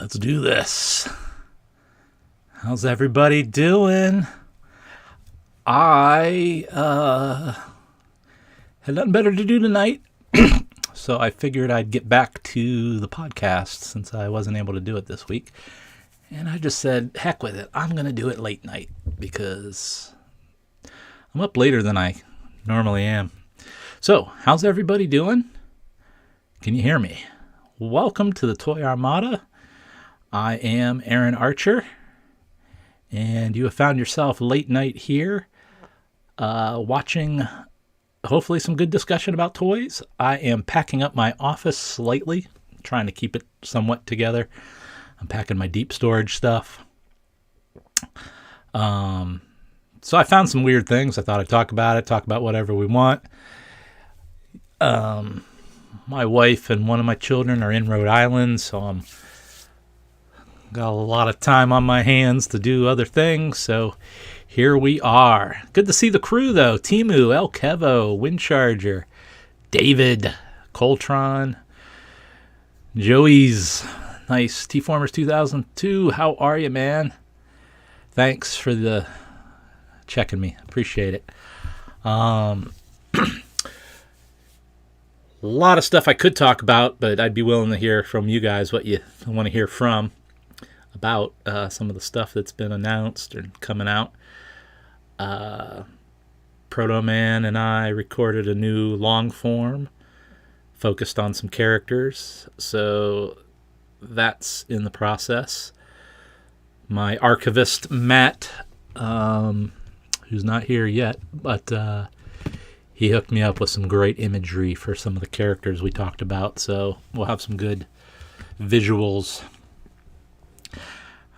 Let's do this. How's everybody doing? I had nothing better to do tonight, so I figured I'd get back to the podcast since I wasn't able to do it this week. And I just said, heck with it. I'm going to do it late night because I'm up later than I normally am. So, how's everybody doing? Can you hear me? Welcome to the Toy Armada. I am Aaron Archer, and you have found yourself late night here watching hopefully some good discussion about toys. I am packing up my office slightly, trying to keep it somewhat together. I'm packing my deep storage stuff. So I found some weird things. I thought I'd talk about whatever we want. My wife and one of my children are in Rhode Island, so I'm got a lot of time on my hands to do other things, so here we are. Good to see the crew, though. Timu, El Kevo, Windcharger, David, Coltron, Joey's, nice, T-Formers 2002, how are you, man? Thanks for the checking me, appreciate it. A lot of stuff I could talk about, but I'd be willing to hear from you guys what you want to hear from about some of the stuff that's been announced and coming out. Proto Man and I recorded a new long form focused on some characters, so that's in the process. My archivist Matt, who's not here yet, but he hooked me up with some great imagery for some of the characters we talked about, so we'll have some good visuals.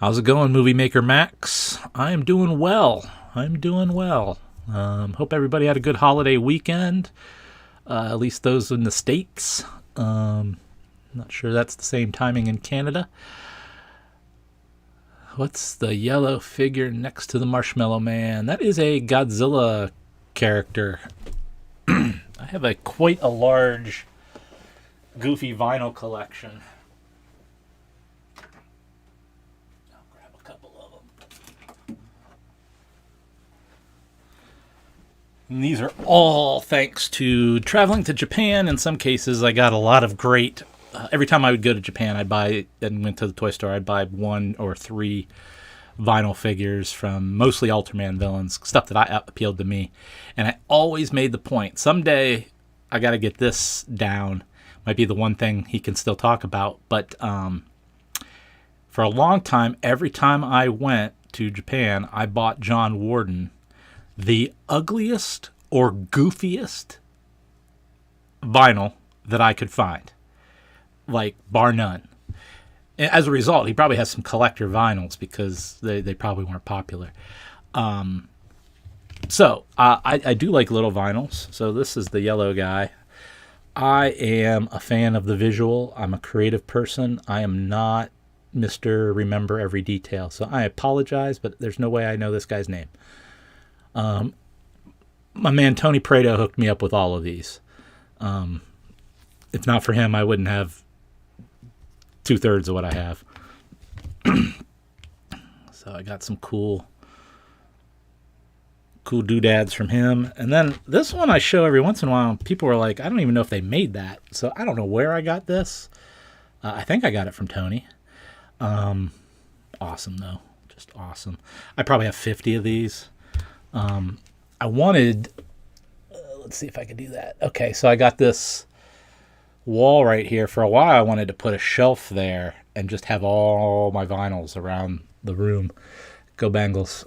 How's it going, Movie Maker Max? I am doing well. Hope everybody had a good holiday weekend, at least those in the States. Not sure that's the same timing in Canada. What's the yellow figure next to the Marshmallow Man? That is a Godzilla character. I have quite a large Goofy vinyl collection. I'll grab a couple of them. And these are all thanks to traveling to Japan. In some cases, I got a lot of great... every time I would go to Japan, went to the toy store, I'd buy 1 or 3 vinyl figures from mostly Ultraman villains, stuff that appealed to me. And I always made the point, someday I got to get this down. Might be the one thing he can still talk about. But for a long time, every time I went to Japan, I bought John Warden, the ugliest or goofiest vinyl that I could find. Like, bar none. As a result, he probably has some collector vinyls because they probably weren't popular. So I do like little vinyls. So this is the yellow guy. I am a fan of the visual. I'm a creative person. I am not Mr. Remember Every Detail. So I apologize, but there's no way I know this guy's name. My man Tony Prado hooked me up with all of these. If not for him, I wouldn't have 2/3 of what I have. So I got some cool doodads from him. And then this one I show every once in a while. People were like, I don't even know if they made that. So I don't know where I got this. I think I got it from Tony. Awesome, though. Just awesome. I probably have 50 of these. I wanted... let's see if I can do that. Okay, so I got this wall right here. For a while I wanted to put a shelf there and just have all my vinyls around the room. Go Bengals.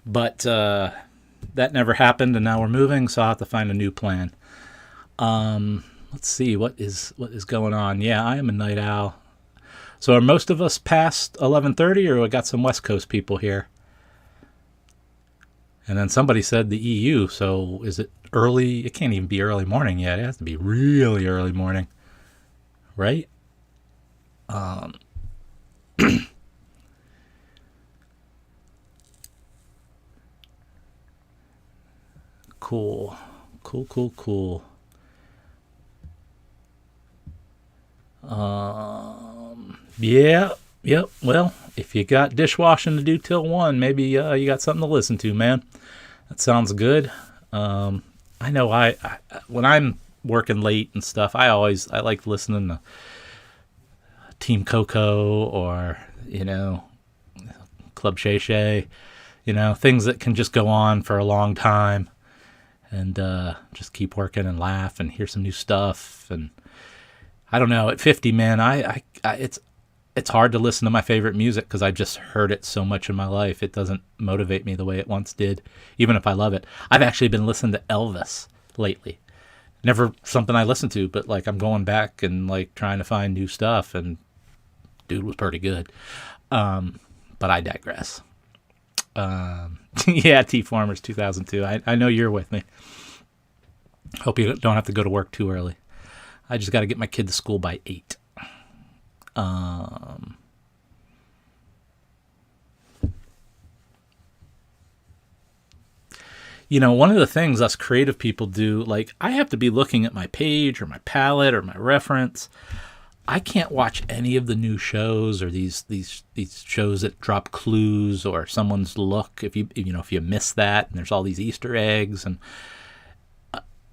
But that never happened, and now we're moving, so I'll have to find a new plan. Let's see what is going on. Yeah, I am a night owl. So are most of us past 11:30, or we got some West Coast people here? And then somebody said the EU, so is it early? It can't even be early morning yet. It has to be really early morning, right? Cool. Yeah, yep. Well, if you got dishwashing to do till 1, maybe you got something to listen to, man. That sounds good. I know I when I'm working late and stuff, I like listening to Team Coco or, Club Shay Shay, things that can just go on for a long time and just keep working and laugh and hear some new stuff. And I don't know, at 50, man, it's hard to listen to my favorite music because I just heard it so much in my life. It doesn't motivate me the way it once did, even if I love it. I've actually been listening to Elvis lately. Never something I listened to, but like I'm going back and like trying to find new stuff, and dude was pretty good. But I digress. Yeah, T-Formers 2002. I know you're with me. Hope you don't have to go to work too early. I just got to get my kid to school by 8. One of the things us creative people do, like I have to be looking at my page or my palette or my reference. I can't watch any of the new shows or these shows that drop clues or someone's look. If you miss that, and there's all these Easter eggs, and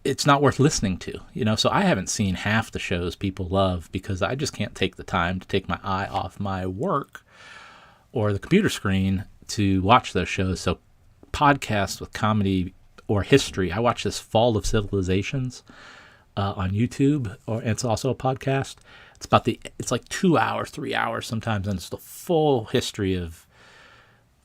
it's not worth listening to, So I haven't seen half the shows people love because I just can't take the time to take my eye off my work or the computer screen to watch those shows. So podcasts with comedy or history. I watch this Fall of Civilizations on YouTube, and it's also a podcast. It's like 2 hours, 3 hours sometimes, and it's the full history of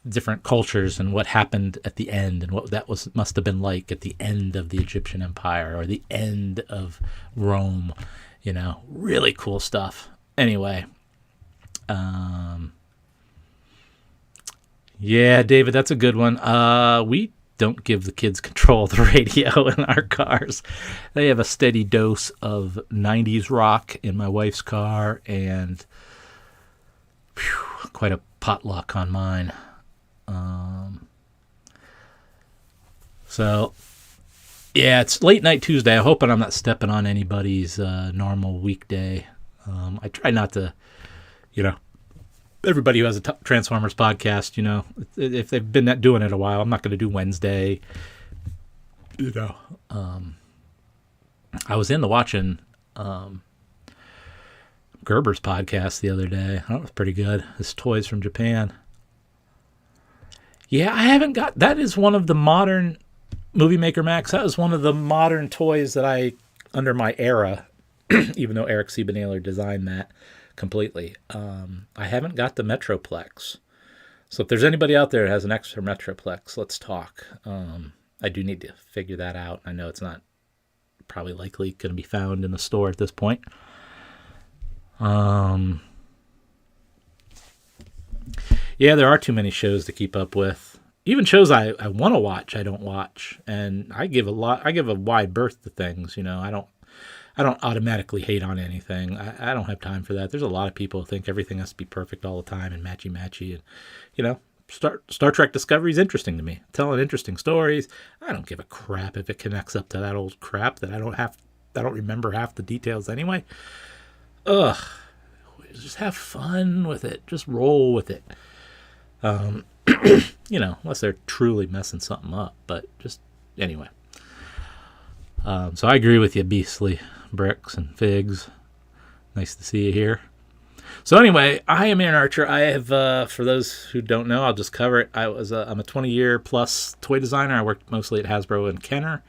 different cultures and what happened at the end and what that must have been like at the end of the Egyptian Empire or the end of Rome. Really cool stuff. Anyway, yeah, David, that's a good one. We don't give the kids control of the radio in our cars. They have a steady dose of 90s rock in my wife's car, and quite a potluck on mine. So, yeah, it's late night Tuesday. I'm hoping I'm not stepping on anybody's normal weekday. I try not to, everybody who has a Transformers podcast, if they've been doing it a while, I'm not going to do Wednesday. I was into watching Gerber's podcast the other day. That was pretty good. His toys from Japan. Yeah, I haven't got... That is one of the modern... Movie Maker Max, that was one of the modern toys that under my era, even though Eric Siebenaler designed that completely. I haven't got the Metroplex. So if there's anybody out there that has an extra Metroplex, let's talk. I do need to figure that out. I know it's not probably likely going to be found in the store at this point. Yeah, there are too many shows to keep up with. Even shows I want to watch, I don't watch, and I give a wide berth to things. I don't automatically hate on anything. I don't have time for that. There's a lot of people who think everything has to be perfect all the time and matchy, and Star Trek Discovery is interesting to me, telling interesting stories. I don't give a crap if it connects up to that old crap that I don't remember half the details anyway. Ugh, just have fun with it. Just roll with it. Unless they're truly messing something up, but just anyway. So I agree with you, Beastly Bricks and Figs. Nice to see you here. So anyway, I am Aaron Archer. I have, for those who don't know, I'll just cover it. I'm a 20-year plus toy designer. I worked mostly at Hasbro and Kenner.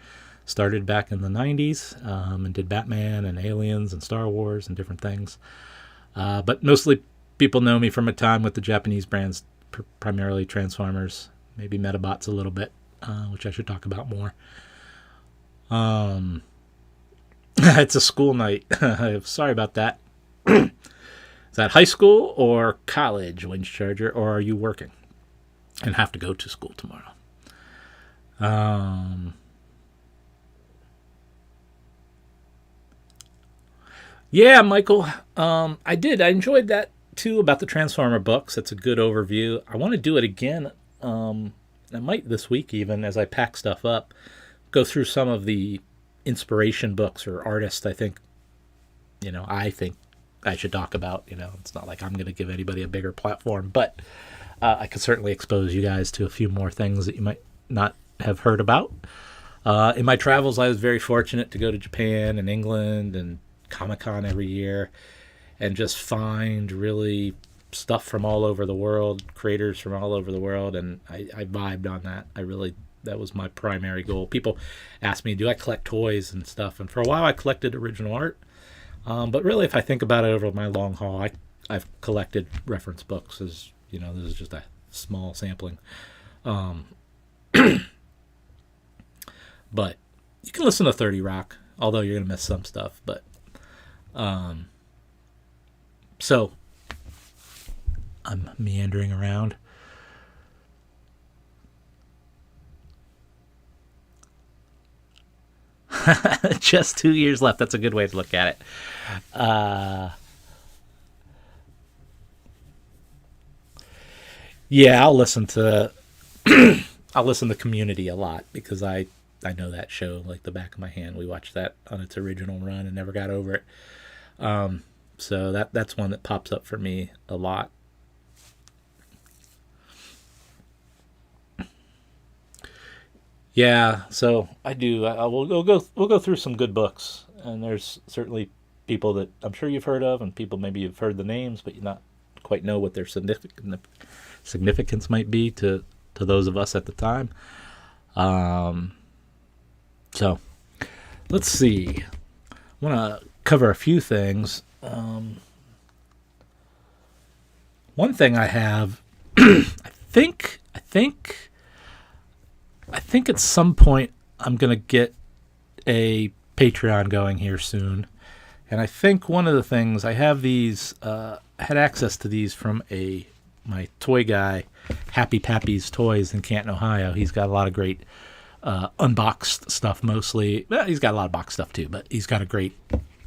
Started back in the 90s and did Batman and Aliens and Star Wars and different things. But mostly people know me from a time with the Japanese brands, primarily Transformers, maybe Medabots a little bit, which I should talk about more. It's a school night. Sorry about that. Is that high school or college, Winch Charger, or are you working and have to go to school tomorrow? Yeah, Michael. I did. I enjoyed that too, about the Transformer books. That's a good overview. I want to do it again. I might this week, even as I pack stuff up, go through some of the inspiration books or artists I think I should talk about. It's not like I'm going to give anybody a bigger platform, but I could certainly expose you guys to a few more things that you might not have heard about. In my travels, I was very fortunate to go to Japan and England and Comic-Con every year and just find really stuff from all over the world, creators from all over the world, and I vibed on that. That was my primary goal. People ask me, do I collect toys and stuff? And for a while, I collected original art. But really, if I think about it over my long haul, I've collected reference books. This is just a small sampling. But you can listen to 30 Rock, although you're going to miss some stuff. But so I'm meandering around. Just 2 years left. That's a good way to look at it. Yeah, I'll listen to Community a lot because I know that show like the back of my hand. We watched that on its original run and never got over it. So that's one that pops up for me a lot. Yeah, so I do. We'll go through some good books, and there's certainly people that I'm sure you've heard of, and people maybe you've heard the names, but you not quite know what their significance might be to those of us at the time. So let's see. I want to cover a few things. One thing I have, I think at some point I'm going to get a Patreon going here soon. And I think one of the things, I have these, I had access to these from my toy guy, Happy Pappy's Toys in Canton, Ohio. He's got a lot of great unboxed stuff mostly. Well, he's got a lot of box stuff too, but he's got a great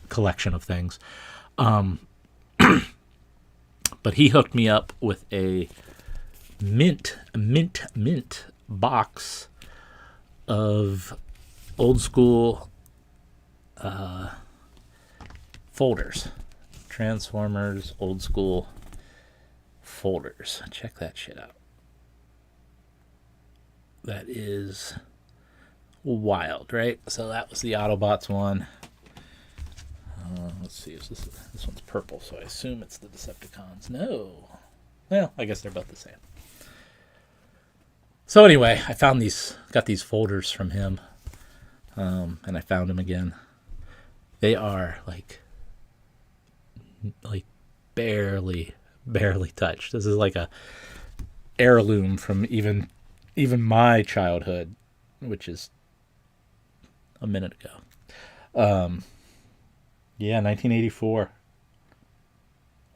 collection of things. But he hooked me up with a mint box of old school folders. Transformers old school folders. Check that shit out. That is wild, right? So that was the Autobots one. Let's see. This one's purple, so I assume it's the Decepticons. No. Well, I guess they're both the same. So anyway, got these folders from him, and I found them again. They are like barely touched. This is like a heirloom from even my childhood, which is a minute ago. Yeah, 1984.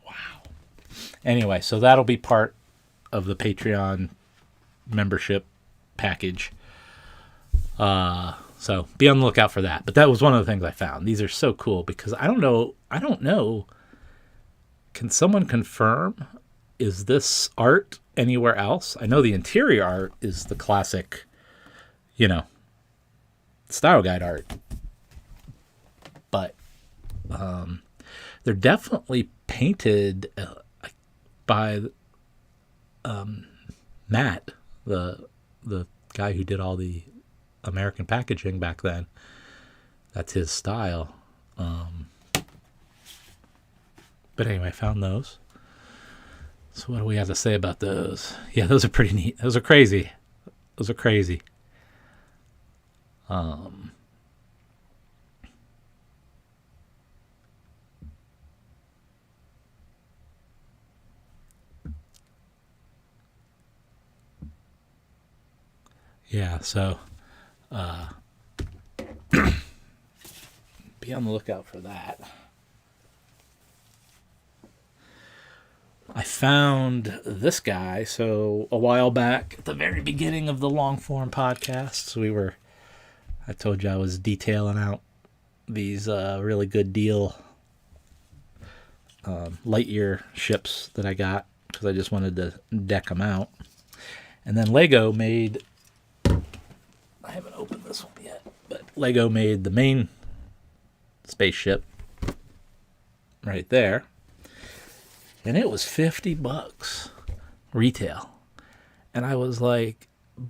Wow. Anyway, so that'll be part of the Patreon membership package. So be on the lookout for that. But that was one of the things I found. These are so cool because I don't know. Can someone confirm, is this art anywhere else? I know the interior art is the classic, style guide art. But they're definitely painted by Matt, the guy who did all the American packaging back then. That's his style. But anyway, I found those. So what do we have to say about those? Yeah, those are pretty neat. Those are crazy. Yeah, so be on the lookout for that. I found this guy. So a while back, at the very beginning of the long form podcasts, I told you I was detailing out these really good deal Lightyear ships that I got because I just wanted to deck them out. And then Lego made, I haven't opened this one yet, but Lego made the main spaceship right there. and it was $50 retail. And I was like,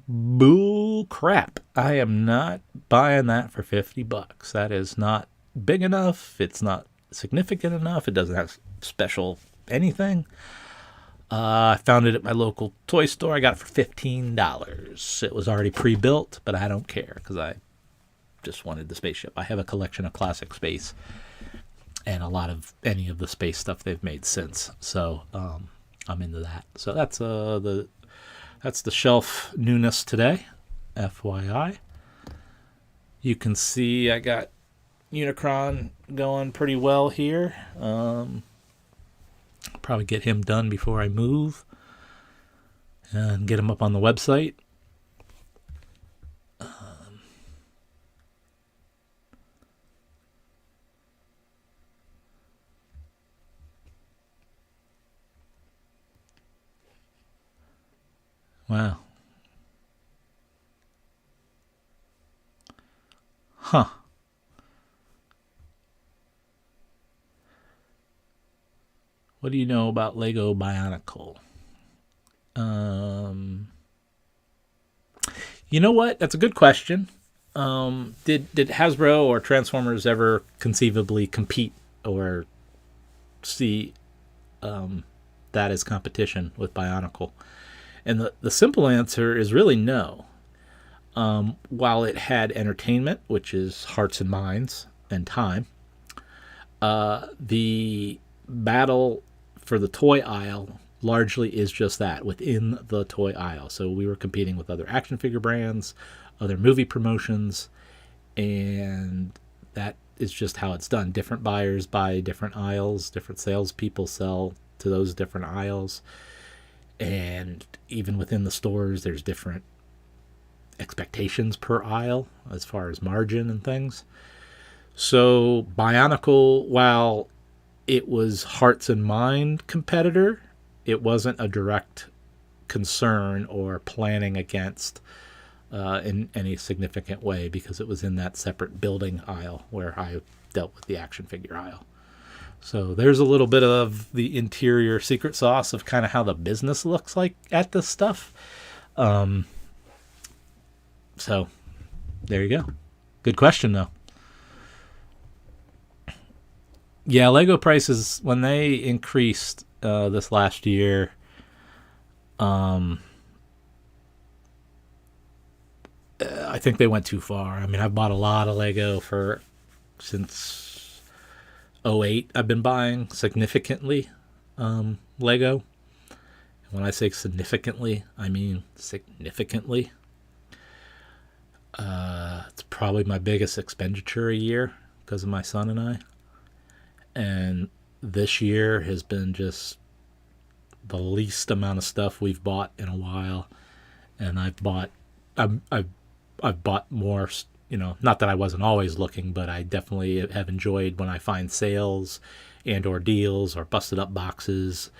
bull crap. I am not buying that for $50. That is not big enough. It's not significant enough. It doesn't have special anything. I found it at my local toy store. I got it for $15. It was already pre-built, but I don't care because I just wanted the spaceship. I have a collection of classic space and a lot of any of the space stuff they've made since. So I'm into that. So that's the shelf newness today, FYI. You can see I got Unicron going pretty well here. Probably get him done before I move and get him up on the website. Wow. Huh. What do you know about Lego Bionicle? You know what? That's a good question. Did Hasbro or Transformers ever conceivably compete or see that as competition with Bionicle? And the simple answer is really no. While it had entertainment, which is hearts and minds and time, the battle for the toy aisle largely is just that, within the toy aisle. So we were competing with other action figure brands, other movie promotions, and that is just how it's done. Different buyers buy different aisles, different salespeople sell to those different aisles, and even within the stores, there's different expectations per aisle as far as margin and things. So Bionicle, while it was hearts and mind competitor, it wasn't a direct concern or planning against in any significant way, because it was in that separate building aisle where I dealt with the action figure aisle. So there's a little bit of the interior secret sauce of kind of how the business looks like at this stuff. So there you go. Good question, though. Yeah, Lego prices, when they increased this last year, I think they went too far. I mean, I've bought a lot of Lego since 2008. I've been buying significantly Lego. When I say significantly, I mean significantly. It's probably my biggest expenditure a year because of my son and I. And this year has been just the least amount of stuff we've bought in a while. And I've bought more, not that I wasn't always looking, but I definitely have enjoyed when I find sales and or deals or busted up boxes,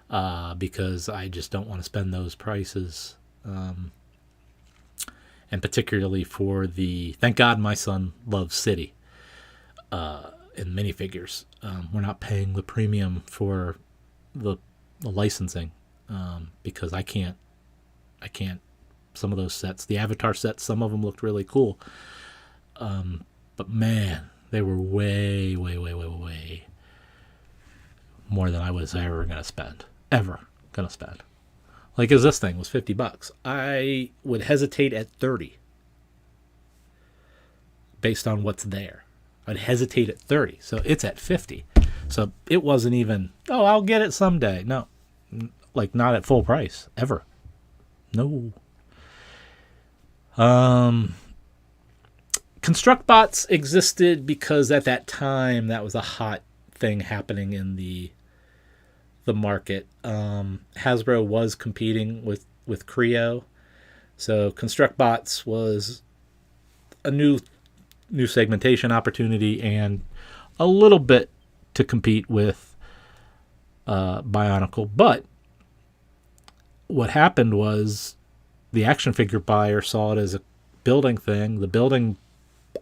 because I just don't want to spend those prices. And particularly for thank God my son loves City in minifigures. We're not paying the premium for the licensing, because I can't, some of those sets, the Avatar sets, some of them looked really cool. But man, they were way, way, way, way, way more than I was ever going to spend. Like, as this thing was $50. I would hesitate at 30 based on what's there. I'd hesitate at 30. So it's at 50. So it wasn't even, I'll get it someday. No, like, not at full price ever. No. Construct bots existed because at that time that was a hot thing happening in the market. Hasbro was competing with Creo, so Construct bots was a new segmentation opportunity and a little bit to compete with Bionicle. But what happened was the action figure buyer saw it as a building thing. The building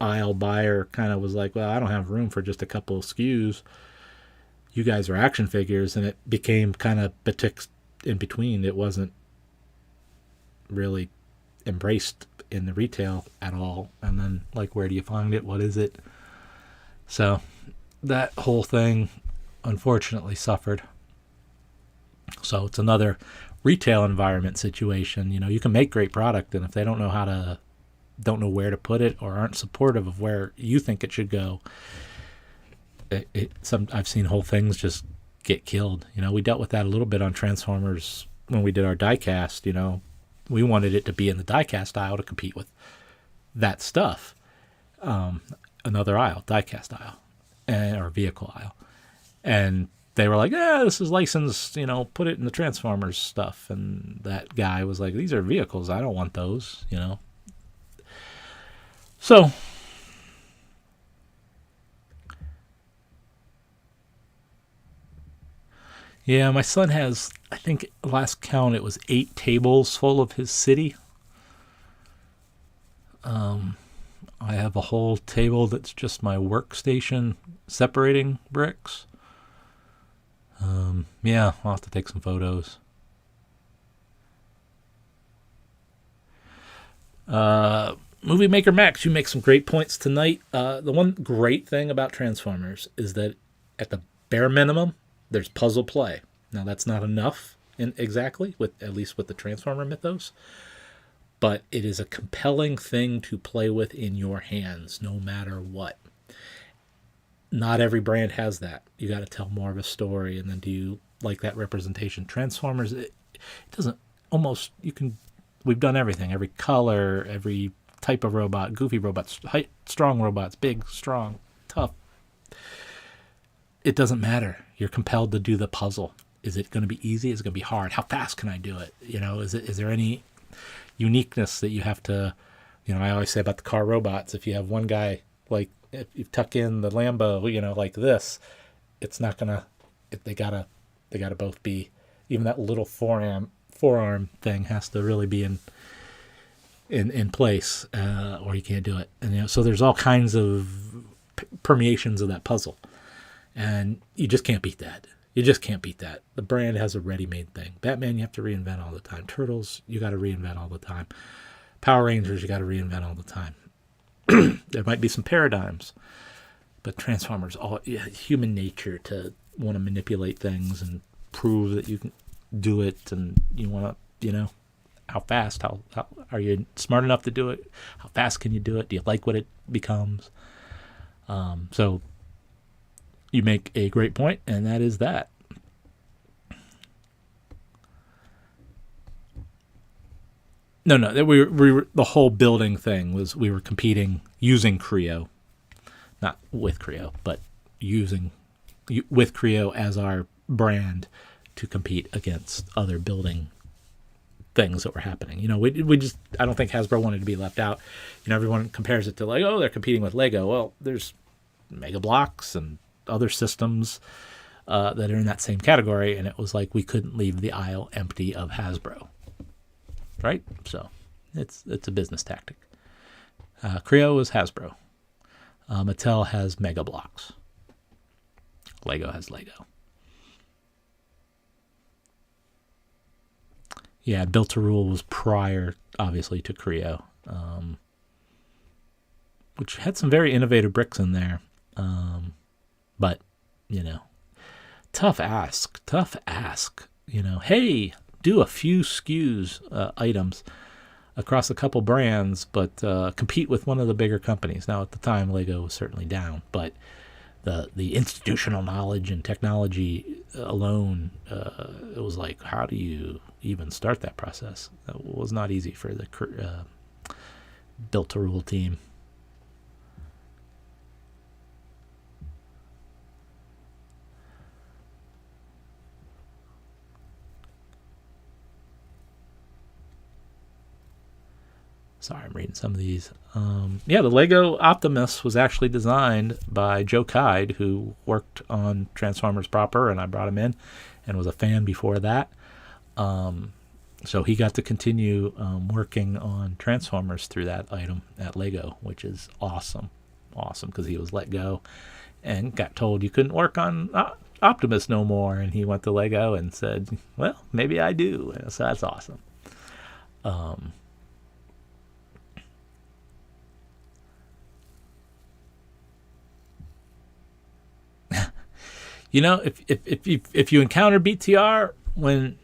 aisle buyer kind of was like, well, I don't have room for just a couple of SKUs. you guys are action figures, and it became kind of betwixt in between. It wasn't really embraced in the retail at all. And then, like, where do you find it? What is it? So that whole thing unfortunately suffered. So it's another retail environment situation. You know, you can make great product, and if they don't know where to put it, or aren't supportive of where you think it should go, I've seen whole things just get killed. You know, we dealt with that a little bit on Transformers when we did our diecast. You know, we wanted it to be in the diecast aisle to compete with that stuff. Another aisle, diecast aisle, or vehicle aisle. And they were like, yeah, this is licensed, you know, put it in the Transformers stuff. And that guy was like, these are vehicles. I don't want those, you know. So, yeah, my son has, I think last count it was 8 tables full of his city. I have a whole table that's just my workstation separating bricks. Yeah, I'll have to take some photos. Movie Maker Max, you make some great points tonight. The one great thing about Transformers is that at the bare minimum, there's puzzle play. Now, that's not enough exactly, at least with the Transformer mythos, but it is a compelling thing to play with in your hands, no matter what. Not every brand has that. You got to tell more of a story, and then do you like that representation? Transformers, it doesn't almost, we've done everything, every color, every type of robot, goofy robots, strong robots, big, strong, tough. It doesn't matter. You're compelled to do the puzzle. Is it going to be easy? Is it going to be hard? How fast can I do it? You know, is there any uniqueness that you have to, you know, I always say about the car robots, if you have one guy, like, if you tuck in the Lambo, you know, like this, it's not gonna, they gotta both be, even that little forearm thing has to really be in place, or you can't do it. And, you know, so there's all kinds of permeations of that puzzle, and you just can't beat that. You just can't beat that. The brand has a ready-made thing. Batman, you have to reinvent all the time. Turtles, you got to reinvent all the time. Power Rangers, you got to reinvent all the time. There might be some paradigms, but Transformers, human nature to want to manipulate things and prove that you can do it, and you want to, you know, how fast, how are you smart enough to do it? How fast can you do it? Do you like what it becomes? So you make a great point, and that is that. No. We were the whole building thing was we were competing using Creo, not with Creo, but using with Creo as our brand to compete against other building things that were happening. You know, we just, I don't think Hasbro wanted to be left out. You know, everyone compares it to like, oh, they're competing with Lego. Well, there's Mega Bloks and other systems that are in that same category, and it was like we couldn't leave the aisle empty of Hasbro. Right? So it's a business tactic. Creo is Hasbro. Mattel has Mega Bloks. Lego has Lego. Yeah, Built to Rule was prior, obviously, to Creo, which had some very innovative bricks in there. But, you know, tough ask. You know, hey, do a few SKUs, items across a couple brands, but compete with one of the bigger companies. Now, at the time, Lego was certainly down, but the institutional knowledge and technology alone, it was like, how do you even start that process? That was not easy for the Built to Rule team. Sorry, I'm reading some of these. The Lego Optimus was actually designed by Joe Kide, who worked on Transformers proper, and I brought him in and was a fan before that. So he got to continue working on Transformers through that item at Lego, which is awesome. Awesome, because he was let go and got told you couldn't work on Optimus no more, and he went to Lego and said, well, maybe I do. So that's awesome. You know, if you encounter BTR when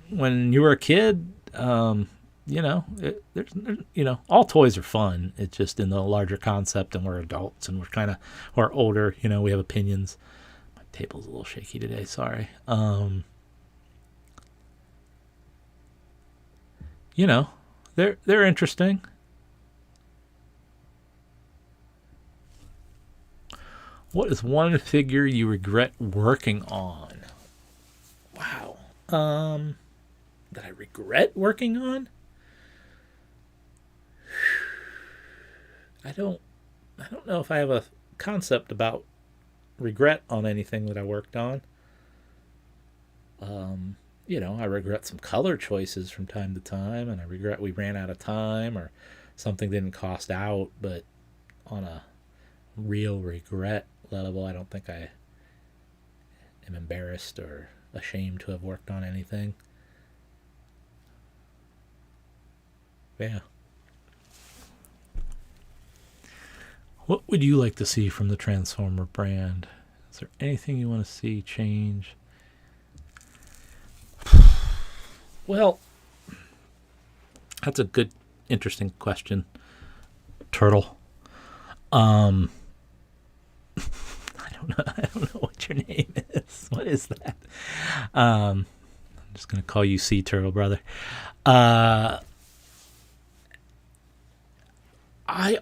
you were a kid, you know, there's you know, all toys are fun. It's just in the larger concept, and we're adults, and we're older. You know, we have opinions. My table's a little shaky today. Sorry. You know, they're interesting. What is one figure you regret working on? Wow. That I regret working on? I don't know if I have a concept about regret on anything that I worked on. You know, I regret some color choices from time to time, and I regret we ran out of time or something didn't cost out, but on a real regret level, I don't think I am embarrassed or ashamed to have worked on anything. Yeah. What would you like to see from the Transformer brand? Is there anything you want to see change? Well, that's a good, interesting question, Turtle. I don't know what your name is. What is that? I'm just gonna call you Sea Turtle, brother. I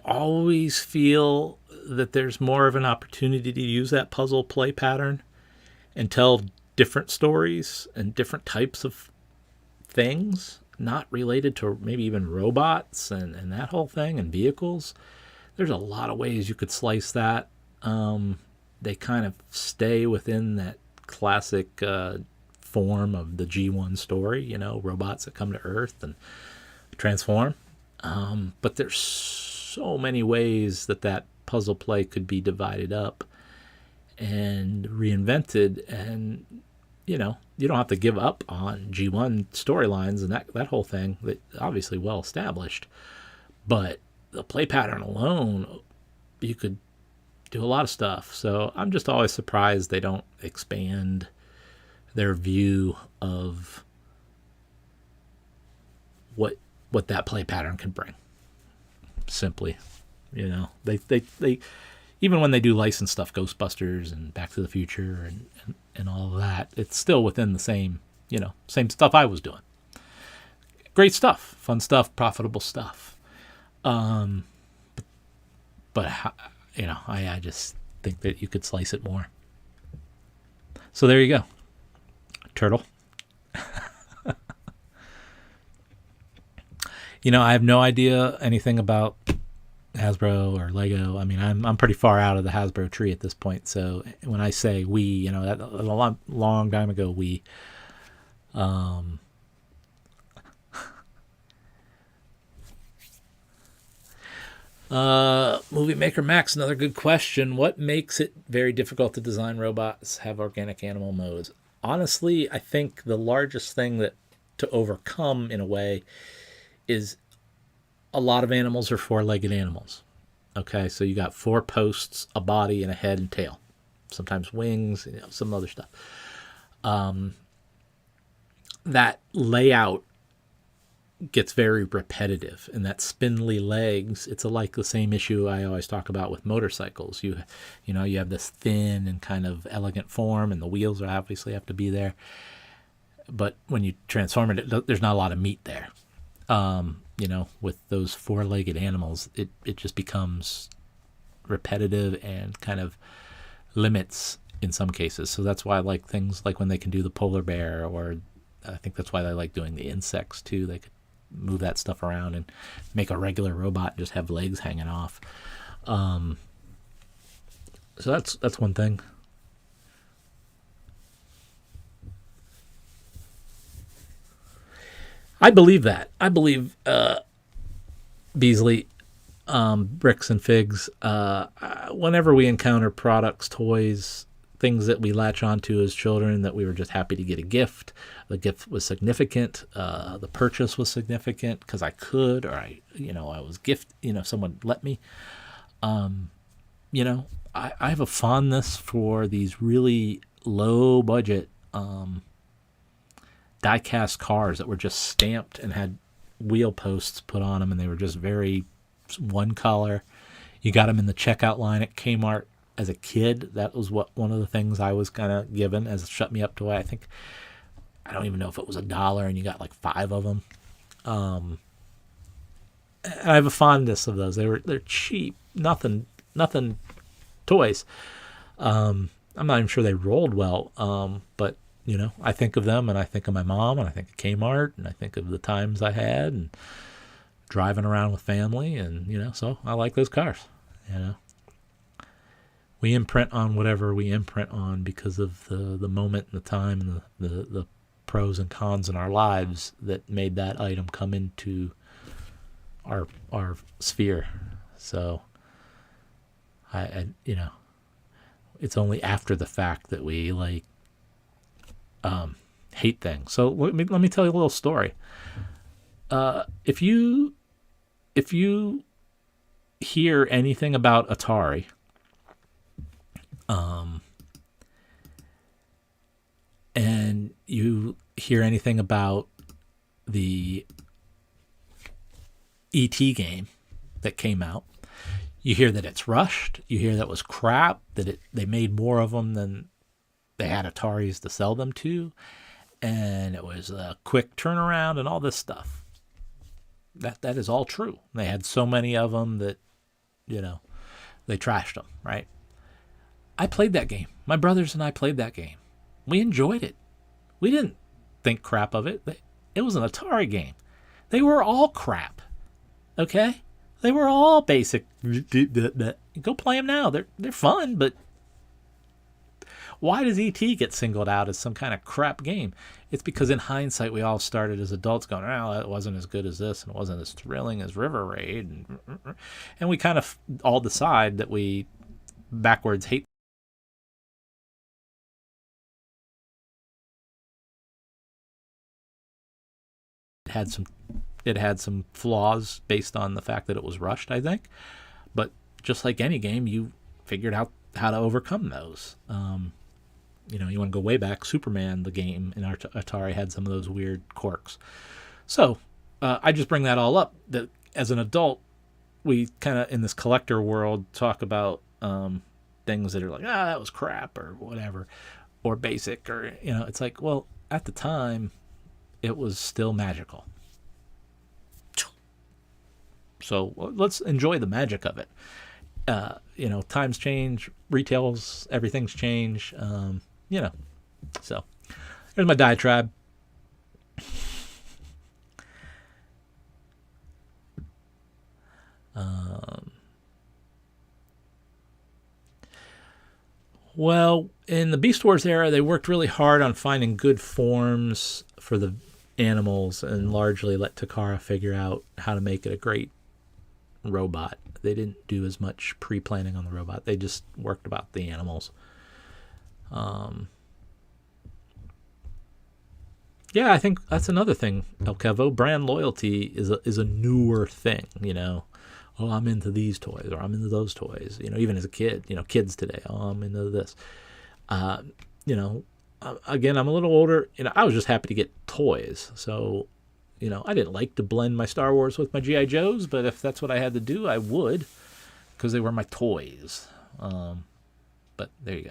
always feel that there's more of an opportunity to use that puzzle play pattern and tell different stories and different types of things, not related to maybe even robots and that whole thing and vehicles. There's a lot of ways you could slice that. They kind of stay within that classic form of the G1 story, you know, robots that come to Earth and transform. But there's so many ways that puzzle play could be divided up and reinvented, and you know, you don't have to give up on G1 storylines and that whole thing that obviously well established, but the play pattern alone, you could do a lot of stuff. So I'm just always surprised they don't expand their view of what that play pattern can bring. Simply, you know, they even when they do licensed stuff, Ghostbusters and Back to the Future and all of that, it's still within the same, you know, same stuff I was doing. Great stuff, fun stuff, profitable stuff. But you know, I just think that you could slice it more. So there you go, Turtle. You know, I have no idea anything about Hasbro or Lego. I mean, I'm pretty far out of the Hasbro tree at this point. So when I say we, you know, that a long time ago, we. Movie Maker Max, another good question. What makes it very difficult to design robots have organic animal modes? Honestly, I think the largest thing that to overcome in a way is a lot of animals are four-legged animals. Okay, so you got four posts, a body, and a head and tail. Sometimes wings, you know, some other stuff. That layout gets very repetitive, and that spindly legs, it's like the same issue I always talk about with motorcycles. You know, you have this thin and kind of elegant form, and the wheels are obviously have to be there. But when you transform it, there's not a lot of meat there. You know, with those four-legged animals, it just becomes repetitive and kind of limits in some cases. So that's why I like things like when they can do the polar bear, or I think that's why I like doing the insects too. They could move that stuff around and make a regular robot and just have legs hanging off. So that's one thing. I believe that. I believe Beasley, Bricks and Figs, whenever we encounter products, toys things that we latch onto as children that we were just happy to get a gift. The gift was significant. The purchase was significant because I could, or I was someone let me. I have a fondness for these really low budget die-cast cars that were just stamped and had wheel posts put on them, and they were just very one color. You got them in the checkout line at Kmart as a kid. That was one of the things I was kind of given as shut me up to I think, I don't even know if it was $1, and you got like 5 of them. And I have a fondness of those. They're cheap, nothing toys. I'm not even sure they rolled well, but I think of them, and I think of my mom, and I think of Kmart, and I think of the times I had, and driving around with family, and so I like those cars. We imprint on whatever we imprint on because of the moment and the time and the pros and cons in our lives that made that item come into our sphere. So I it's only after the fact that we hate things. So let me tell you a little story. If you hear anything about Atari, and you hear anything about the ET game that came out, you hear that it's rushed, you hear that it was crap, that they made more of them than they had Ataris to sell them to, and it was a quick turnaround and all this stuff. That is all true. They had so many of them that, they trashed them, right? I played that game. My brothers and I played that game. We enjoyed it. We didn't think crap of it. It was an Atari game. They were all crap. Okay? They were all basic. Go play them now. They're fun, but why does ET get singled out as some kind of crap game? It's because in hindsight, we all started as adults going, oh, it wasn't as good as this, and it wasn't as thrilling as River Raid. And we kind of all decide that we backwards hate. It had some flaws based on the fact that it was rushed, I think. But just like any game, you figured out how to overcome those. You want to go way back. Superman, the game in Atari, had some of those weird quirks. So I just bring that all up. That as an adult, we kind of, in this collector world, talk about things that are like, that was crap or whatever, or basic, or, it's like, well, at the time, it was still magical. So let's enjoy the magic of it. Times change, retails, everything's changed. So there's my diatribe. Well, in the Beast Wars era, they worked really hard on finding good forms for the animals and largely let Takara figure out how to make it a great robot. They didn't do as much pre-planning on the robot. They just worked about the animals. Yeah, I think that's another thing, El Kevo. Brand loyalty is a newer thing, Oh, I'm into these toys, or I'm into those toys. Even as a kid, kids today, oh, I'm into this. Again, I'm a little older. I was just happy to get toys. So, I didn't like to blend my Star Wars with my G.I. Joes, but if that's what I had to do, I would, because they were my toys. But there you go.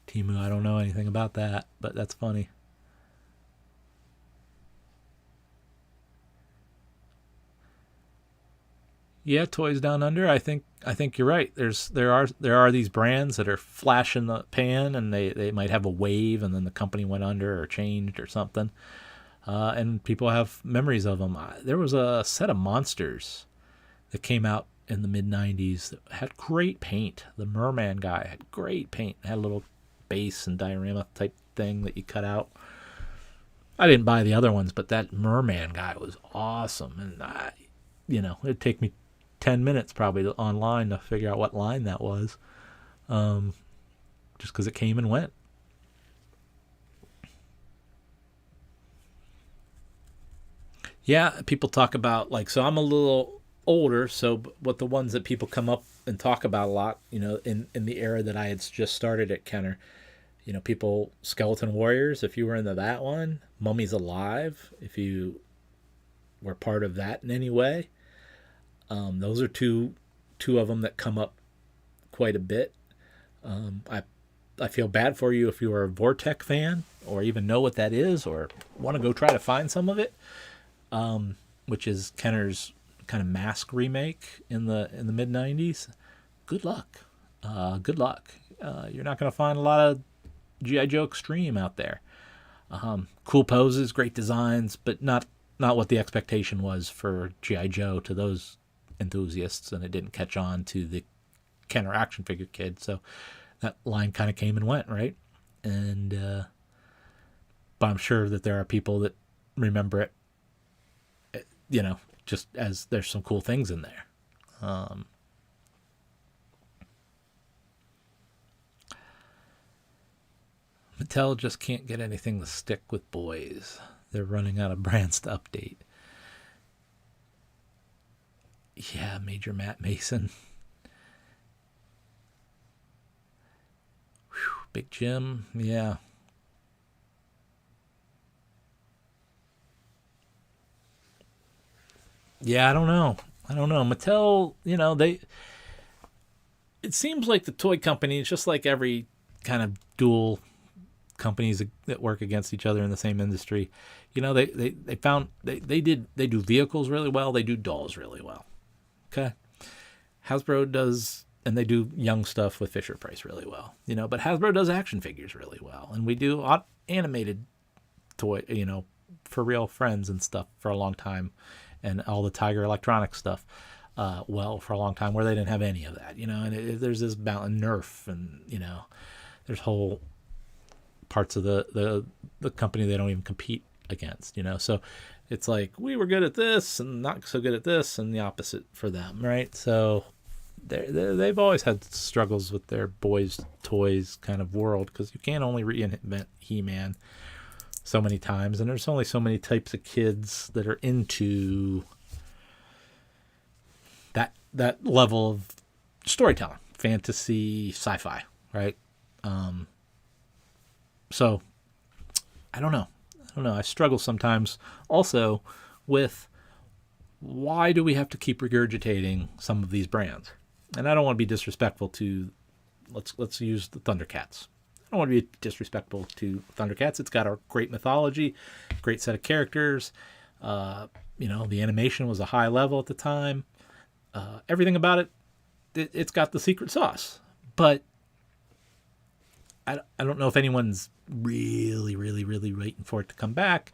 Timu, I don't know anything about that, but that's funny. Yeah, Toys Down Under. I think you're right. There are these brands that are flash in the pan, and they might have a wave, and then the company went under or changed or something, and people have memories of them. There was a set of monsters that came out in the mid-90s that had great paint. The Merman guy had great paint. It had a little base and diorama type thing that you cut out. I didn't buy the other ones, but that merman guy was awesome, and it'd take me 10 minutes probably online to figure out what line that was, just because it came and went. Yeah, people talk about, like, so I'm a little older, so what the ones that people come up and talk about a lot, in the era that I had just started at Kenner, people, Skeleton Warriors, if you were into that one, Mummies Alive, if you were part of that in any way. Those are two of them that come up quite a bit. I feel bad for you if you are a Vortec fan or even know what that is or want to go try to find some of it, which is Kenner's kind of Mask remake in the mid '90s. Good luck. Good luck. You're not going to find a lot of G.I. Joe Extreme out there. Cool poses, great designs, but not what the expectation was for G.I. Joe to those enthusiasts, and it didn't catch on to the Kenner action figure kid. So that line kind of came and went, right? And but I'm sure that there are people that remember it, just as there's some cool things in there. Mattel just can't get anything to stick with boys. They're running out of brands to update. Yeah, Major Matt Mason. Whew, Big Jim, yeah. Yeah, I don't know. Mattel, it seems like the toy company is just like every kind of dual companies that work against each other in the same industry. They found they do vehicles really well. They do dolls really well. Okay. Hasbro does, and they do young stuff with Fisher Price really well, but Hasbro does action figures really well. And we do animated toy, for real friends and stuff for a long time, and all the Tiger Electronics stuff, for a long time, where they didn't have any of that, and there's this mountain Nerf, and, there's whole parts of the company they don't even compete against, so it's like we were good at this and not so good at this, and the opposite for them, right? So they've always had struggles with their boys toys kind of world, because you can't only reinvent He-Man so many times, and there's only so many types of kids that are into that level of storytelling, fantasy, sci-fi, right? So I don't know. I struggle sometimes also with, why do we have to keep regurgitating some of these brands? And I don't want to be disrespectful to, let's use the Thundercats. I don't want to be disrespectful to Thundercats. It's got a great mythology, great set of characters. The animation was a high level at the time. Everything about it's got the secret sauce. But I don't know if anyone's really, really, really waiting for it to come back.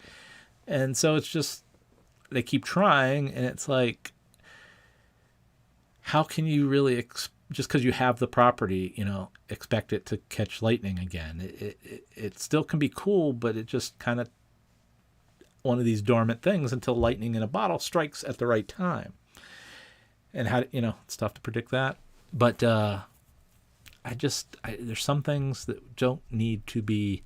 And so it's just, they keep trying, and it's like, how can you really, just because you have the property, expect it to catch lightning again? It still can be cool, but it just kind of one of these dormant things until lightning in a bottle strikes at the right time. And how, it's tough to predict that. But there's some things that don't need to be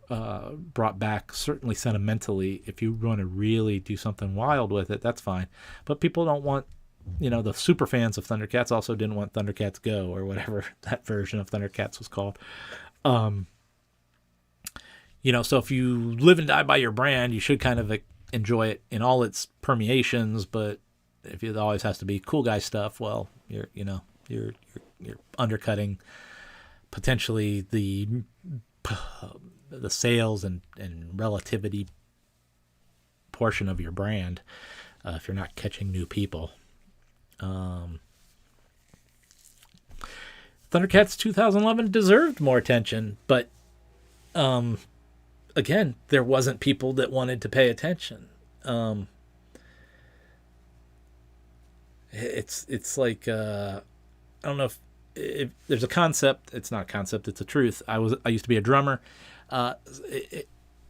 brought back, certainly sentimentally. If you want to really do something wild with it, that's fine. But people don't want, the super fans of Thundercats also didn't want Thundercats Go, or whatever that version of Thundercats was called. So if you live and die by your brand, you should kind of enjoy it in all its permeations. But if it always has to be cool guy stuff, well, you're undercutting potentially the sales and relativity portion of your brand, if you're not catching new people. Thundercats 2011 deserved more attention, but again, there wasn't people that wanted to pay attention. It's like, I don't know if there's a concept. It's not a concept, it's a truth. I used to be a drummer.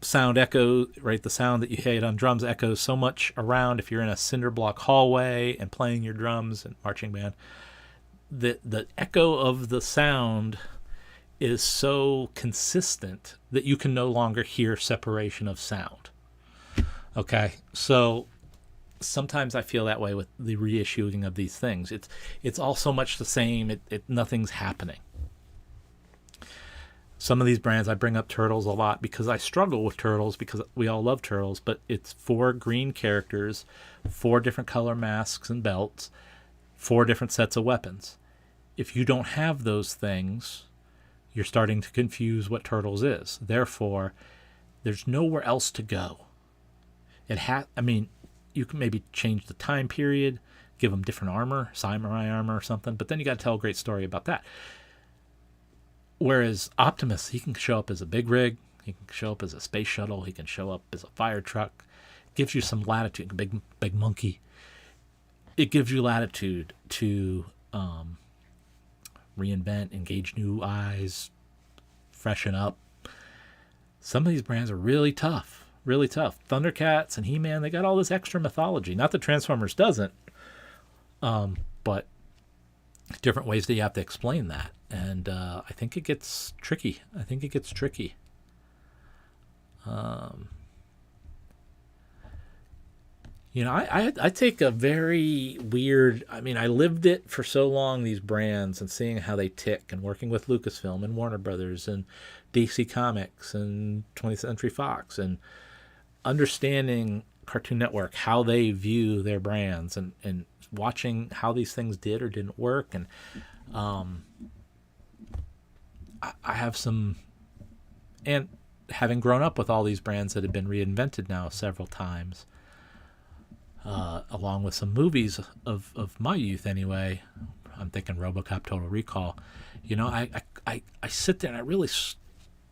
sound echo, right? The sound that you hit on drums echoes so much around if you're in a cinder block hallway and playing your drums and marching band. The echo of the sound is so consistent that you can no longer hear separation of sound. Okay, so sometimes I feel that way with the reissuing of these things. It's all so much the same. Nothing's happening. Some of these brands, I bring up Turtles a lot because I struggle with Turtles because we all love Turtles, but it's 4 green characters, 4 different color masks and belts, 4 different sets of weapons. If you don't have those things, you're starting to confuse what Turtles is. Therefore, there's nowhere else to go. You can maybe change the time period, give them different armor, samurai armor or something, but then you got to tell a great story about that. Whereas Optimus, he can show up as a big rig, he can show up as a space shuttle, he can show up as a fire truck. Gives you some latitude, big monkey. It gives you latitude to reinvent, engage new eyes, freshen up. Some of these brands are really tough. Really tough. Thundercats and He-Man, they got all this extra mythology. Not that Transformers doesn't, but different ways that you have to explain that. And I think it gets tricky. I take a very weird, I lived it for so long, these brands, and seeing how they tick, and working with Lucasfilm and Warner Brothers and DC Comics and 20th Century Fox, and understanding Cartoon Network, how they view their brands, and watching how these things did or didn't work. And I have some, and having grown up with all these brands that have been reinvented now several times, along with some movies of my youth anyway, I'm thinking RoboCop, Total Recall, I sit there and I really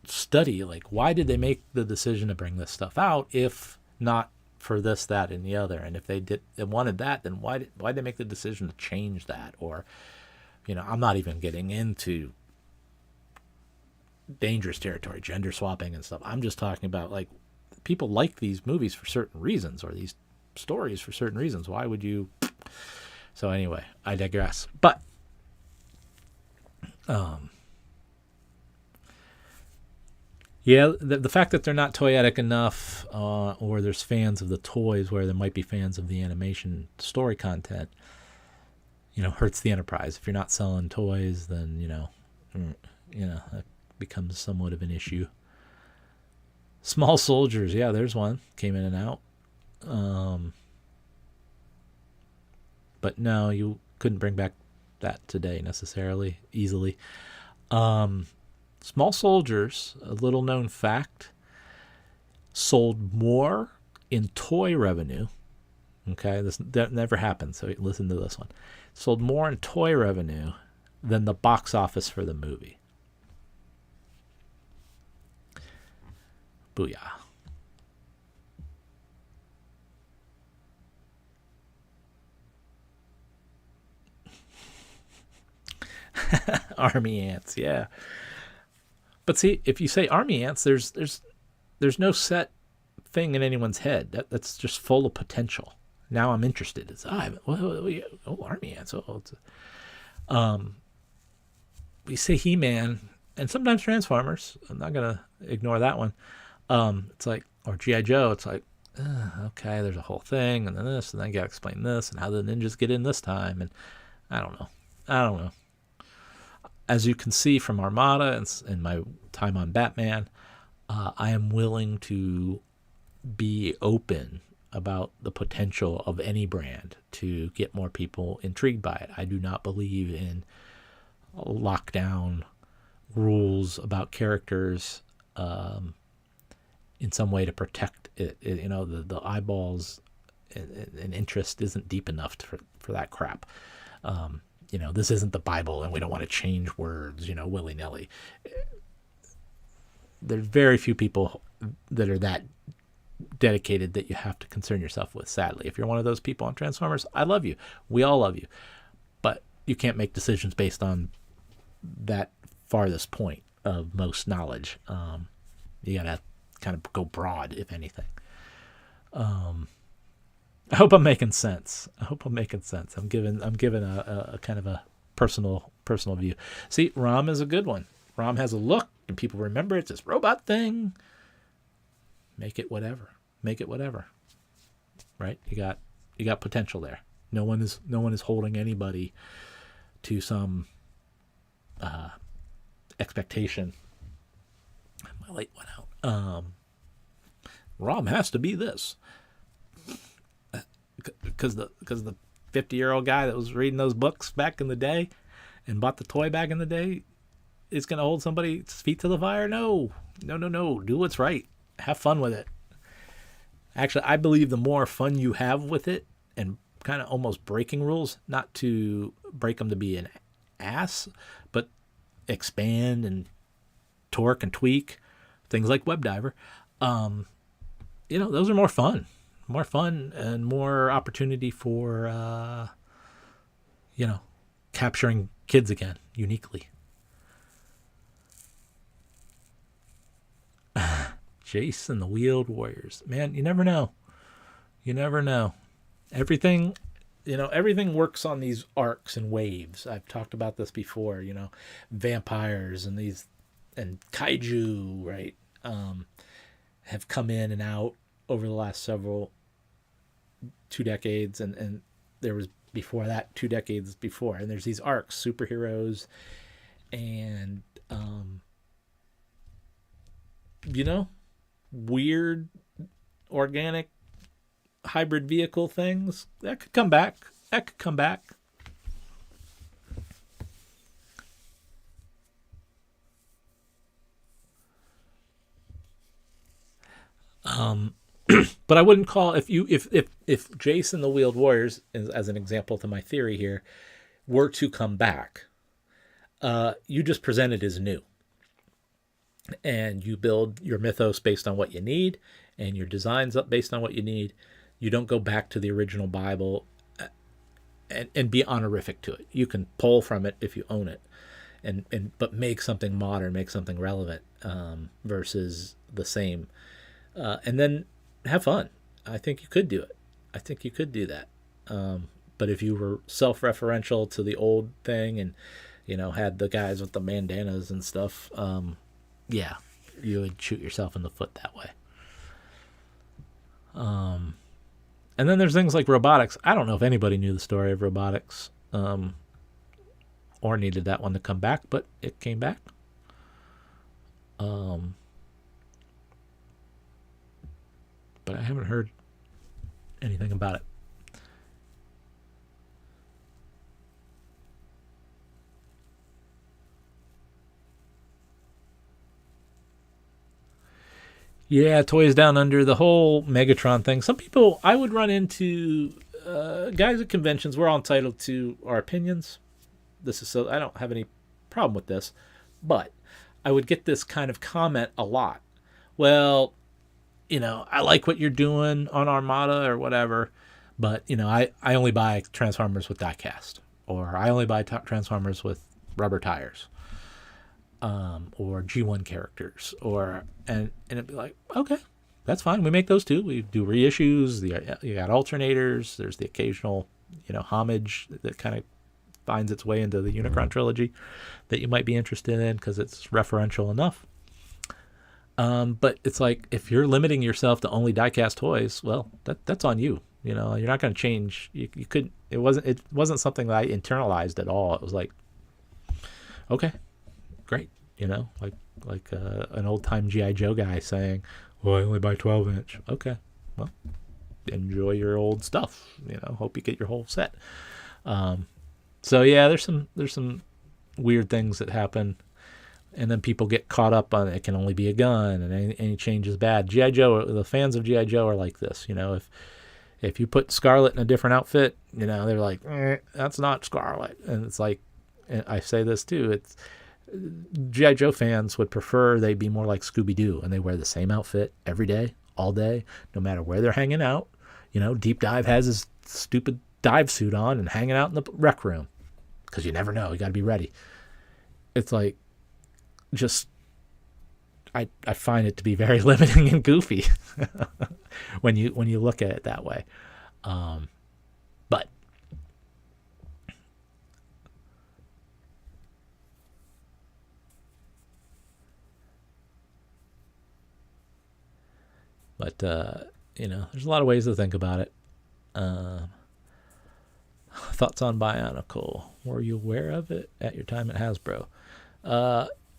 study, like, why did they make the decision to bring this stuff out if not for this, that, and the other? And if they wanted that, then why did they make the decision to change that? Or, I'm not even getting into dangerous territory, gender swapping and stuff. I'm just talking about, like, people like these movies for certain reasons, or these stories for certain reasons. Why would you? So anyway, I digress. But the fact that they're not toyetic enough, or there's fans of the toys where there might be fans of the animation story content, hurts the enterprise. If you're not selling toys, then that becomes somewhat of an issue. Small Soldiers, yeah, there's one, came in and out. But no, you couldn't bring back that today necessarily easily. Small Soldiers, a little known fact, sold more in toy revenue. Okay, that never happened, so listen to this one. Sold more in toy revenue than the box office for the movie. Booyah. Army ants, yeah. But see, if you say army ants, there's no set thing in anyone's head. That's just full of potential. Now I'm interested. It's army ants. We say He-Man, and sometimes Transformers. I'm not gonna ignore that one. It's like, or G.I. Joe. It's like, okay, there's a whole thing, and then this, and then you gotta explain this, and how the ninjas get in this time, and I don't know. As you can see from Armada and my time on Batman, I am willing to be open about the potential of any brand to get more people intrigued by it. I do not believe in lockdown rules about characters in some way to protect it. The eyeballs and interest isn't deep enough for that crap. This isn't the Bible, and we don't want to change words, willy-nilly. There's very few people that are that dedicated that you have to concern yourself with, sadly. If you're one of those people on Transformers, I love you. We all love you. But you can't make decisions based on that farthest point of most knowledge. You got to kind of go broad, if anything. I hope I'm making sense. I'm giving a kind of a personal view. See, Rom is a good one. Rom has a look, and people remember it's this robot thing. Make it whatever. Right? You got potential there. No one is holding anybody to some expectation. My light went out. Rom has to be this. Because the 50-year-old guy that was reading those books back in the day and bought the toy back in the day is going to hold somebody's feet to the fire? No. Do what's right. Have fun with it. Actually, I believe the more fun you have with it and kind of almost breaking rules, not to break them to be an ass, but expand and torque and tweak things like Web Diver. Those are more fun. More fun and more opportunity for, capturing kids again, uniquely. Jace and the Wheeled Warriors. Man, you never know. Everything works on these arcs and waves. I've talked about this before, vampires and kaiju, right, have come in and out over the last 2 decades, and there was before that 2 decades before, and there's these arcs, superheroes, and weird organic hybrid vehicle things that could come back. But I wouldn't call if Jace and the Wheeled Warriors, as an example to my theory here, were to come back, you just present it as new, and you build your mythos based on what you need, and your designs up based on what you need. You don't go back to the original Bible and be honorific to it. You can pull from it if you own it, but make something modern, make something relevant, versus the same, and then have fun. I think you could do it. I think you could do that. But if you were self-referential to the old thing and, had the guys with the bandanas and stuff, yeah, you would shoot yourself in the foot that way. And then there's things like robotics. I don't know if anybody knew the story of robotics, or needed that one to come back, but it came back. But I haven't heard anything about it. Yeah, Toys Down Under, the whole Megatron thing. Some people, I would run into guys at conventions. We're all entitled to our opinions. I don't have any problem with this, but I would get this kind of comment a lot. Well, I like what you're doing on Armada or whatever, but, I only buy Transformers with diecast, or I only buy Transformers with rubber tires, or G1 characters, and it'd be like, okay, that's fine. We make those too. We do reissues. You got Alternators. There's the occasional, homage that kind of finds its way into the Unicron trilogy that you might be interested in because it's referential enough. But it's like, if you're limiting yourself to only diecast toys, well, that's on you. You're not going to change. You couldn't. It wasn't something that I internalized at all. It was like, okay, great. Like an old time G.I. Joe guy saying, well, I only buy 12-inch. Okay, well, enjoy your old stuff. Hope you get your whole set. So yeah, there's some weird things that happen. And then people get caught up on it can only be a gun, and any change is bad. G.I. Joe, the fans of G.I. Joe are like this. If you put Scarlet in a different outfit, they're like, that's not Scarlet. And it's like, and I say this too, it's G.I. Joe fans would prefer they be more like Scooby-Doo, and they wear the same outfit every day, all day, no matter where they're hanging out. Deep Dive has his stupid dive suit on and hanging out in the rec room because you never know. You got to be ready. It's like, I find it to be very limiting and goofy when you look at it that way. But there's a lot of ways to think about it. Thoughts on Bionicle? Were you aware of it at your time at Hasbro?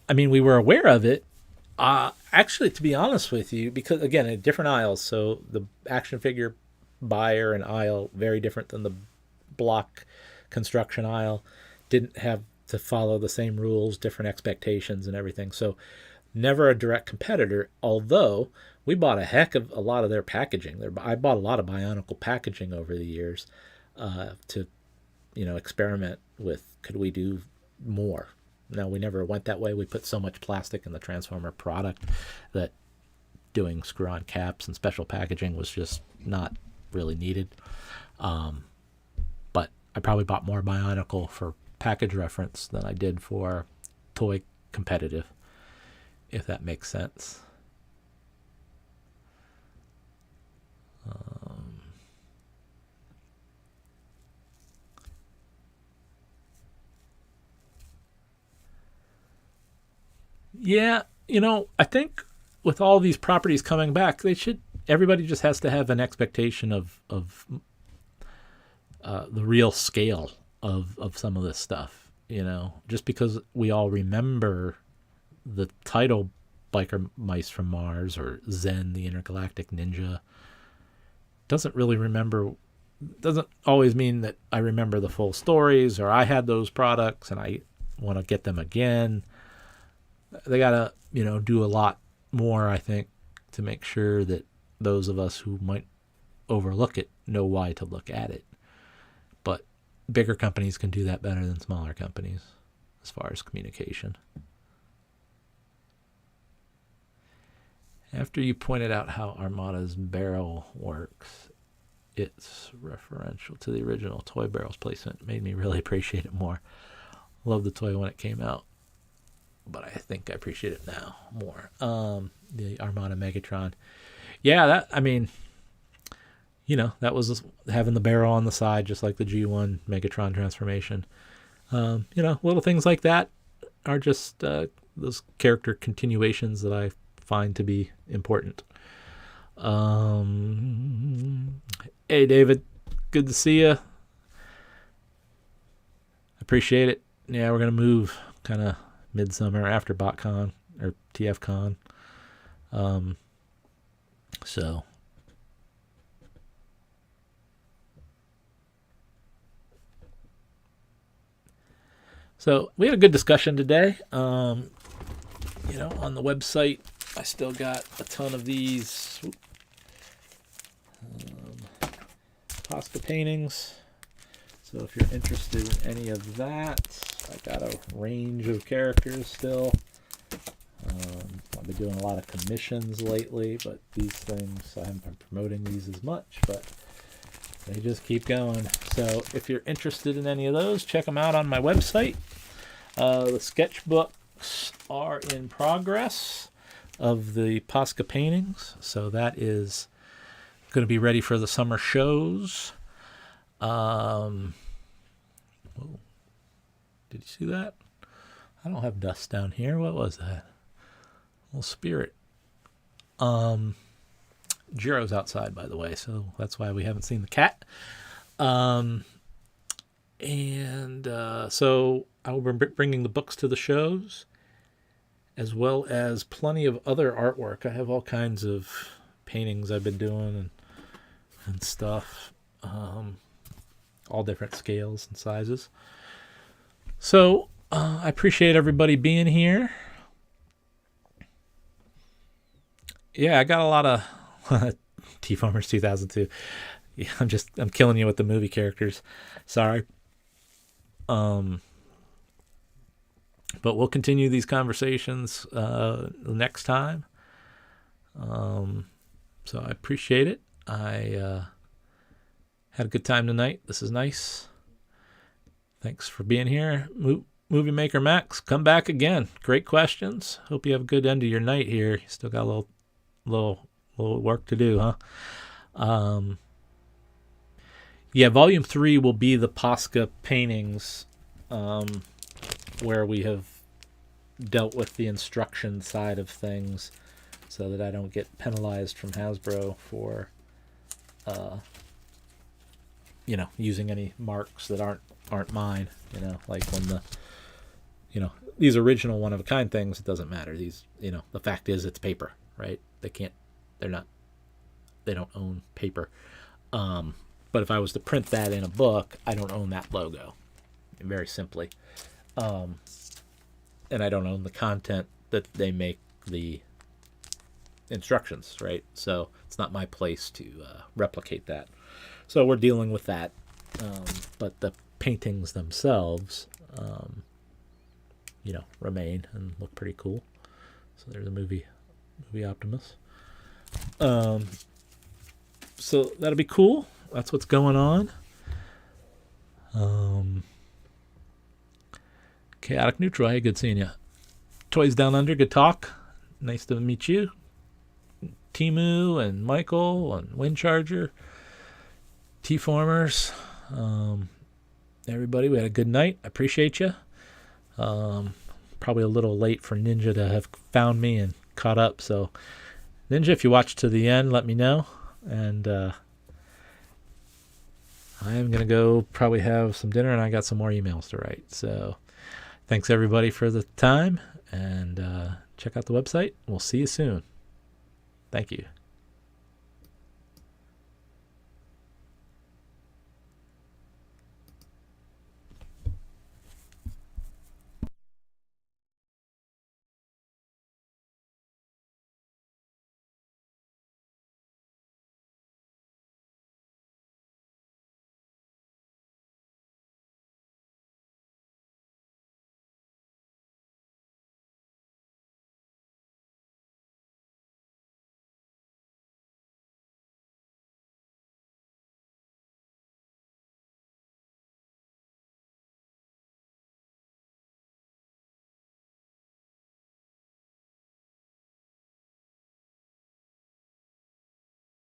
We were aware of it. Actually, to be honest with you, because again, in different aisles, so the action figure buyer and aisle very different than the block construction aisle. Didn't have to follow the same rules, different expectations, and everything. So, never a direct competitor. Although we bought a heck of a lot of their packaging. I bought a lot of Bionicle packaging over the years to, experiment with. Could we do more? No, we never went that way. We put so much plastic in the Transformer product that doing screw-on caps and special packaging was just not really needed. But I probably bought more Bionicle for package reference than I did for toy competitive, if that makes sense. Yeah, I think with all these properties coming back, everybody just has to have an expectation of the real scale of some of this stuff. Just because we all remember the title Biker Mice from Mars or Zen, the Intergalactic Ninja, doesn't always mean that I remember the full stories or I had those products and I want to get them again. They got to, do a lot more, I think, to make sure that those of us who might overlook it know why to look at it. But bigger companies can do that better than smaller companies as far as communication. After you pointed out how Armada's barrel works, its referential to the original toy barrels placement made me really appreciate it more. Loved the toy when it came out, but I think I appreciate it now more. The Armada Megatron. Yeah, that was having the barrel on the side, just like the G1 Megatron transformation. Little things like that are just those character continuations that I find to be important. Hey, David. Good to see you. Appreciate it. Yeah, we're going to move kind of midsummer after BotCon or TFCon. So we had a good discussion today. On the website, I still got a ton of these Posca paintings. So if you're interested in any of that, I got a range of characters still. I've been doing a lot of commissions lately, but these things, I haven't been promoting these as much, but they just keep going. So if you're interested in any of those, check them out on my website. The sketchbooks are in progress of the Posca paintings, so that is going to be ready for the summer shows. Whoa. Did you see that? I don't have dust down here. What was that? Little spirit. Jiro's outside, by the way, so that's why we haven't seen the cat. So I will be bringing the books to the shows, as well as plenty of other artwork. I have all kinds of paintings I've been doing and stuff, all different scales and sizes. So I appreciate everybody being here. Yeah, I got a lot of T-Formers 2002. Yeah, I'm killing you with the movie characters. Sorry. But we'll continue these conversations next time. So I appreciate it. I had a good time tonight. This is nice. Thanks for being here. Movie Maker Max, come back again. Great questions. Hope you have a good end of your night here. You still got a little work to do, huh? Yeah, Volume 3 will be the Posca paintings, where we have dealt with the instruction side of things, so that I don't get penalized from Hasbro for, using any marks that aren't mine. Like when these original one of a kind things, it doesn't matter. These, the fact is it's paper, right? They don't own paper. But if I was to print that in a book, I don't own that logo, very simply. And I don't own the content that they make the instructions, right? So it's not my place to replicate that. So we're dealing with that. But the paintings themselves, remain and look pretty cool. So there's a movie Optimus. So that'll be cool. That's what's going on. Chaotic Neutral, hey, good seeing you. Toys Down Under, good talk. Nice to meet you. Timu and Michael and Windcharger. T-Formers. Everybody, we had a good night. I appreciate you. Probably a little late for Ninja to have found me and caught up. So, Ninja, if you watch to the end, let me know. And I'm going to go probably have some dinner, and I got some more emails to write. So thanks, everybody, for the time. And check out the website. We'll see you soon. Thank you.